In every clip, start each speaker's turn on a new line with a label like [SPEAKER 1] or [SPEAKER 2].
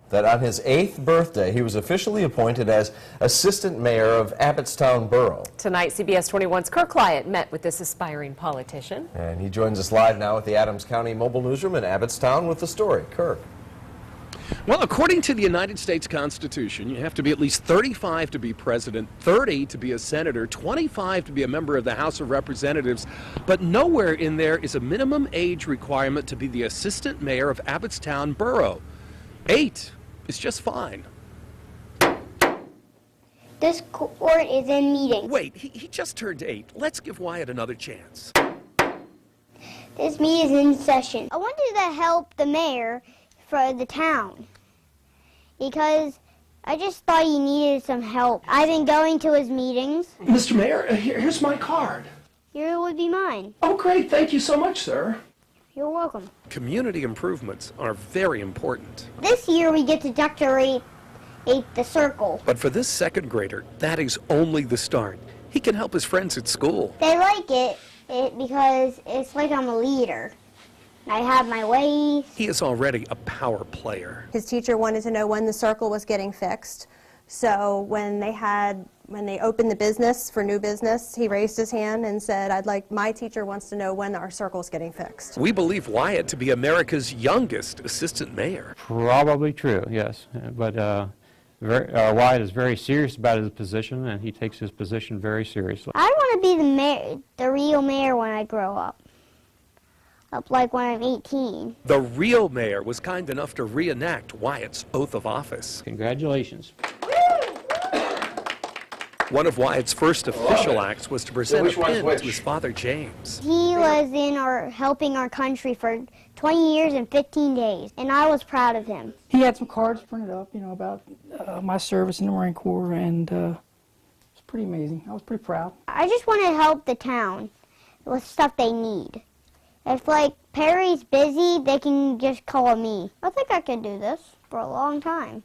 [SPEAKER 1] that on his 8th birthday, he was officially appointed as assistant mayor of Abbottstown Borough.
[SPEAKER 2] Tonight, CBS 21's Kirk Clyatt met with this aspiring politician.
[SPEAKER 1] And he joins us live now at the Adams County Mobile Newsroom in Abbottstown with the story. Kirk.
[SPEAKER 3] Well, according to the United States Constitution, you have to be at least 35 to be president, 30 to be a senator, 25 to be a member of the House of Representatives, but nowhere in there is a minimum age requirement to be the assistant mayor of Abbottstown Borough. 8 is just fine.
[SPEAKER 4] This court is in meeting.
[SPEAKER 3] Wait, he just turned 8. Let's give Wyatt another chance.
[SPEAKER 4] This meeting is in session. I wanted to help the mayor for the town because I just thought he needed some help. I've been going to his meetings.
[SPEAKER 5] Mr. Mayor, here's my card.
[SPEAKER 4] Here would be mine.
[SPEAKER 5] Oh, great. Thank you so much, sir.
[SPEAKER 4] You're welcome.
[SPEAKER 3] Community improvements are very important.
[SPEAKER 4] This year we get to decorate the circle.
[SPEAKER 3] But for this second grader, that is only the start. He can help his friends at school.
[SPEAKER 4] They like it because it's like I'm a leader. I have my ways.
[SPEAKER 3] He is already a power player.
[SPEAKER 6] His teacher wanted to know when the circle was getting fixed. So when they opened the business for new business, he raised his hand and said, my teacher wants to know when our circle's getting fixed.
[SPEAKER 3] We believe Wyatt to be America's youngest assistant mayor.
[SPEAKER 7] Probably true, yes. But Wyatt is very serious about his position, and he takes his position very seriously.
[SPEAKER 4] I want to be the real mayor when I grow up. Like when I'm 18.
[SPEAKER 3] The real mayor was kind enough to reenact Wyatt's oath of office.
[SPEAKER 7] Congratulations.
[SPEAKER 3] One of Wyatt's first official acts was to present a pin to his father, James.
[SPEAKER 4] He was helping our country for 20 years and 15 days, and I was proud of him.
[SPEAKER 8] He had some cards printed up, about my service in the Marine Corps, and it's pretty amazing. I was pretty proud.
[SPEAKER 4] I just want to help the town with stuff they need. If, Perry's busy, they can just call me. I think I can do this for a long time.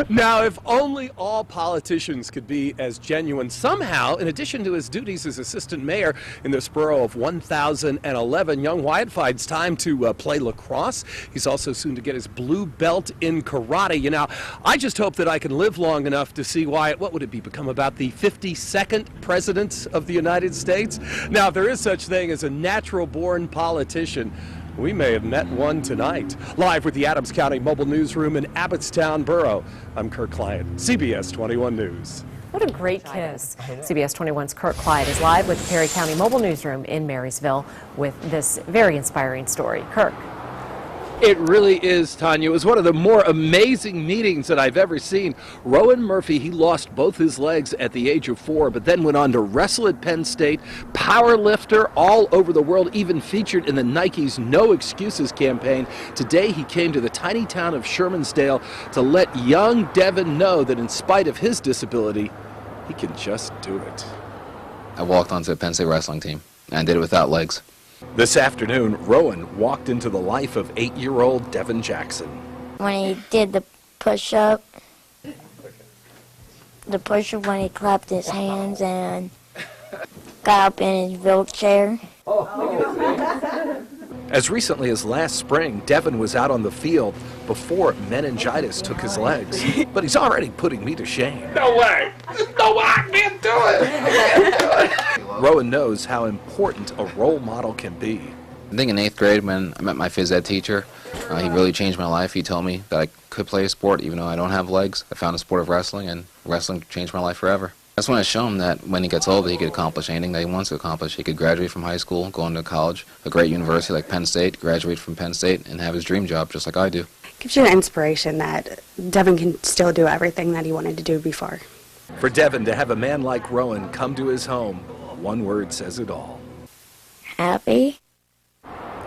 [SPEAKER 3] Now, if only all politicians could be as genuine. Somehow, in addition to his duties as assistant mayor in this borough of 1,011, young Wyatt finds time to play lacrosse. He's also soon to get his blue belt in karate. I just hope that I can live long enough to see Wyatt, what would it be, become about the 52nd president of the United States? Now, if there is such thing as a natural-born politician, we may have met one tonight. Live with the Adams County Mobile Newsroom in Abbottstown Borough, I'm Kirk Clyatt, CBS 21 News.
[SPEAKER 2] What a great kiss. CBS 21's Kirk Clyatt is live with the Perry County Mobile Newsroom in Marysville with this very inspiring story. Kirk.
[SPEAKER 3] It really is, Tanya. It was one of the more amazing meetings that I've ever seen. Rowan Murphy, he lost both his legs at the age of 4, but then went on to wrestle at Penn State, power lifter all over the world, even featured in the Nike's No Excuses campaign. Today, he came to the tiny town of Shermansdale to let young Devin know that in spite of his disability, he can just do it.
[SPEAKER 9] I walked onto the Penn State wrestling team, and I did it without legs.
[SPEAKER 3] This afternoon, Rowan walked into the life of 8-year-old Devin Jackson.
[SPEAKER 10] When he did the push-up, when he clapped his hands and got up in his wheelchair.
[SPEAKER 3] As recently as last spring, Devin was out on the field before meningitis took his legs. But he's already putting me to shame.
[SPEAKER 5] No way! No way! I can't do it!
[SPEAKER 3] Rowan knows how important a role model can be.
[SPEAKER 9] I think in 8th grade when I met my phys ed teacher, he really changed my life. He told me that I could play a sport even though I don't have legs. I found a sport of wrestling, and wrestling changed my life forever. I just want to show him that when he gets older, he could accomplish anything that he wants to accomplish. He could graduate from high school, go into college, a great university like Penn State, graduate from Penn State, and have his dream job just like I do.
[SPEAKER 11] Gives you the inspiration that Devin can still do everything that he wanted to do before.
[SPEAKER 3] For Devin to have a man like Rowan come to his home, one word says it all.
[SPEAKER 10] Happy?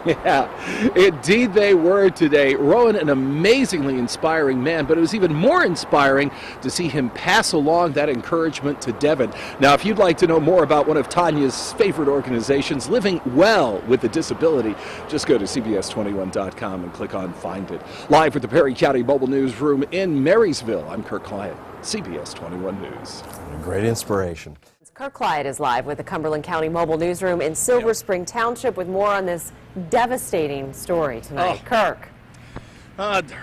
[SPEAKER 3] Yeah, indeed they were today. Rowan, an amazingly inspiring man, but it was even more inspiring to see him pass along that encouragement to Devin. Now, if you'd like to know more about one of Tanya's favorite organizations, Living Well with a Disability, just go to CBS21.com and click on Find It. Live with the Perry County Mobile Newsroom in Marysville, I'm Kirk Clyatt, CBS 21 News.
[SPEAKER 1] Great inspiration.
[SPEAKER 2] Kirk Clyatt is live with the Cumberland County Mobile Newsroom in Silver Spring Township with more on this devastating story tonight. Kirk.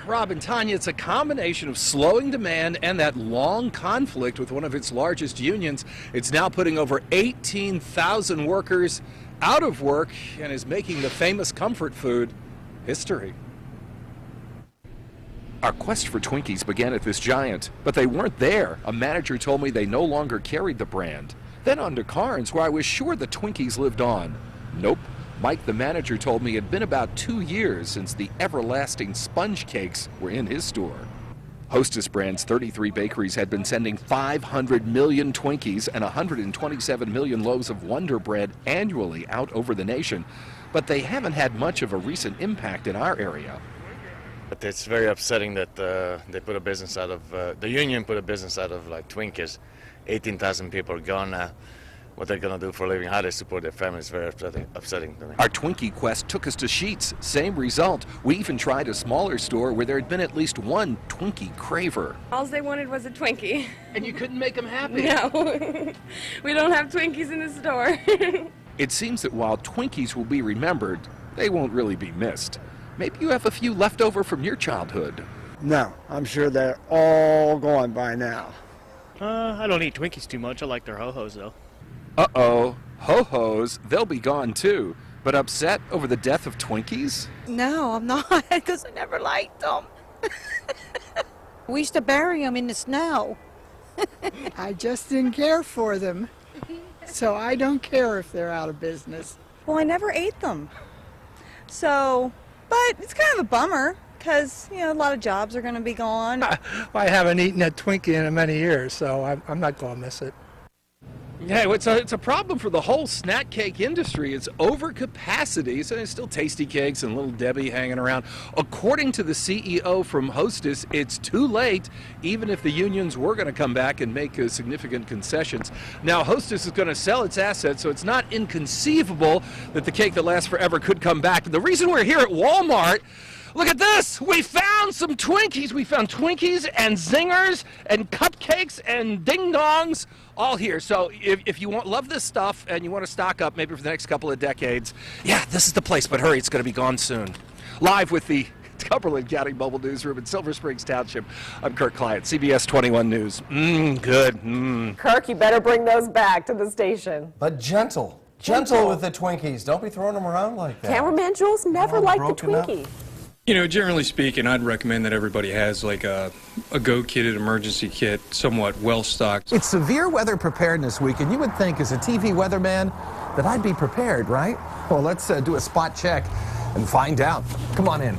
[SPEAKER 3] Rob and Tanya, it's a combination of slowing demand and that long conflict with one of its largest unions. It's now putting over 18,000 workers out of work and is making the famous comfort food history. Our quest for Twinkies began at this giant, but they weren't there. A manager told me they no longer carried the brand. Then on to Carnes, where I was sure the Twinkies lived on. Nope. Mike, the manager, told me it had been about 2 years since the everlasting sponge cakes were in his store. Hostess brand's 33 bakeries had been sending 500 million Twinkies and 127 million loaves of Wonder Bread annually out over the nation, but they haven't had much of a recent impact in our area.
[SPEAKER 12] But it's very upsetting that they put a business out of, the union put a business out of like Twinkies. 18,000 people are gone now. What they're going to do for a living, how they support their families is very upsetting to me.
[SPEAKER 3] Our Twinkie quest took us to Sheetz. Same result. We even tried a smaller store where there had been at least one Twinkie craver.
[SPEAKER 13] All they wanted was a Twinkie.
[SPEAKER 3] And you couldn't make them happy?
[SPEAKER 13] No. We don't have Twinkies in the store.
[SPEAKER 3] It seems that while Twinkies will be remembered, they won't really be missed. Maybe you have a few left over from your childhood.
[SPEAKER 14] No, I'm sure they're all gone by now.
[SPEAKER 15] I don't eat Twinkies too much. I like their Ho-Hos, though.
[SPEAKER 3] Uh-oh. Ho-Hos, they'll be gone too. But upset over the death of Twinkies?
[SPEAKER 16] No, I'm not, because I never liked them. We used to bury them in the snow.
[SPEAKER 17] I just didn't care for them. So I don't care if they're out of business.
[SPEAKER 18] Well, I never ate them. So, but it's kind of a bummer because, you know, a lot of jobs are going to be gone.
[SPEAKER 19] I haven't eaten a Twinkie in many years, so I'm not going to miss it.
[SPEAKER 3] Yeah, it's a problem for the whole snack cake industry. It's overcapacity, so there's still Tasty Cakes and Little Debbie hanging around. According to the CEO from Hostess, it's too late, even if the unions were going to come back and make significant concessions. Now, Hostess is going to sell its assets, so it's not inconceivable that the cake that lasts forever could come back. And the reason we're here at Walmart, look at this! We found some Twinkies. We found Twinkies and Zingers and cupcakes and ding-dongs all here. So if you love this stuff and you want to stock up maybe for the next couple of decades, yeah, this is the place. But hurry, it's going to be gone soon. Live with the Cumberland County Mobile Newsroom in Silver Springs Township, I'm Kirk Clyatt, CBS 21 News. Good.
[SPEAKER 2] Kirk, you better bring those back to the station.
[SPEAKER 1] But gentle with the Twinkies. Don't be throwing them around like that.
[SPEAKER 2] Cameraman Jules never liked the Twinkie.
[SPEAKER 20] You know, generally speaking, I'd recommend that everybody has like a go-kitted emergency kit, somewhat well-stocked.
[SPEAKER 21] It's Severe Weather Preparedness Week, and you would think as a TV weatherman that I'd be prepared, right? Well, let's do a spot check and find out. Come on in.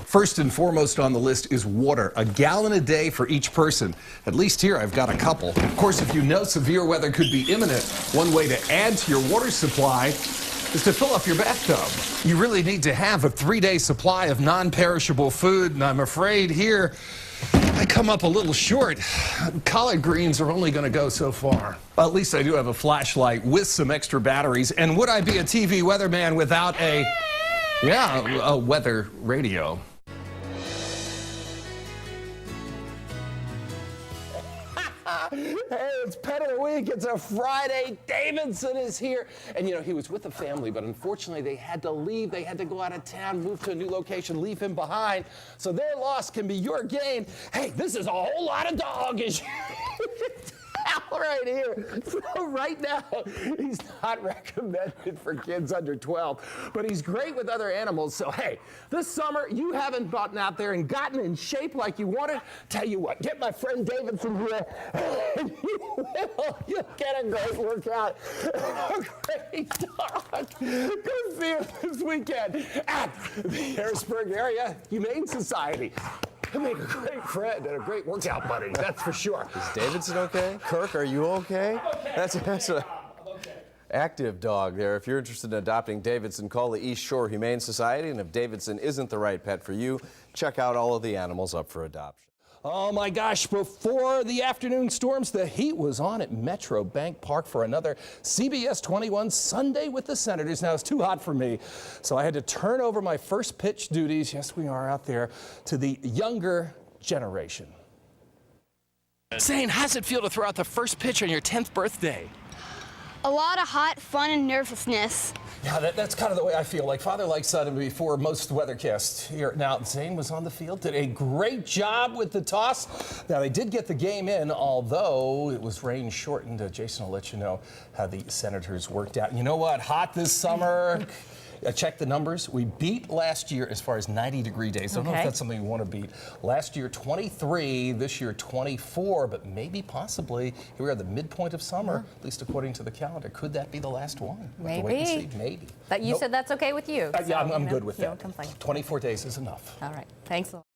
[SPEAKER 21] First and foremost on the list is water, a gallon a day for each person. At least here I've got a couple. Of course, if you know severe weather could be imminent, one way to add to your water supply is to fill up your bathtub. You really need to have a 3-day supply of non-perishable food, and I'm afraid here I come up a little short. Collard greens are only going to go so far. Well, at least I do have a flashlight with some extra batteries, and would I be a TV weatherman without a weather radio?
[SPEAKER 22] Hey, it's Pet of the Week. It's a Friday. Davidson is here. And, you know, he was with the family, but unfortunately they had to leave. They had to go out of town, move to a new location, leave him behind. So their loss can be your gain. Hey, this is a whole lot of dog issue. Right here. So right now, he's not recommended for kids under 12, but he's great with other animals. So, hey, this summer, you haven't gotten out there and gotten in shape like you wanted. Tell you what, get my friend Davidson here, and you'll get a great workout. A great dog. Go see him this weekend at the Harrisburg Area Humane Society. He'll make a great friend and a great workout buddy, that's for sure.
[SPEAKER 1] Is Davidson okay? Kirk, are you okay? That's an active dog there. If you're interested in adopting Davidson, call the East Shore Humane Society, and if Davidson isn't the right pet for you, check out all of the animals up for adoption.
[SPEAKER 22] Oh my gosh, before the afternoon storms, the heat was on at Metro Bank Park for another CBS 21 Sunday with the Senators. Now, it's too hot for me, so I had to turn over my first pitch duties, yes, we are out there, to the younger generation. Zane, how's it feel to throw out the first pitch on your 10th birthday?
[SPEAKER 23] A lot of hot fun and nervousness.
[SPEAKER 22] Yeah, that's kind of the way I feel, like father, like son, before most weathercasts here. Now, Zane was on the field, did a great job with the toss. Now, they did get the game in, although it was rain shortened. Jason will let you know how the Senators worked out. You know what? Hot this summer. Check the numbers. We beat last year as far as 90-degree days. I don't know if that's something we want to beat. Last year, 23. This year, 24. But maybe, possibly, here we are at the midpoint of summer, at least according to the calendar. Could that be the last one?
[SPEAKER 6] Maybe.
[SPEAKER 22] Wait and see. Maybe.
[SPEAKER 6] But you said that's okay with you.
[SPEAKER 22] Yeah, I'm good with that.
[SPEAKER 6] You don't complain.
[SPEAKER 22] 24 days is enough.
[SPEAKER 6] All right. Thanks a lot.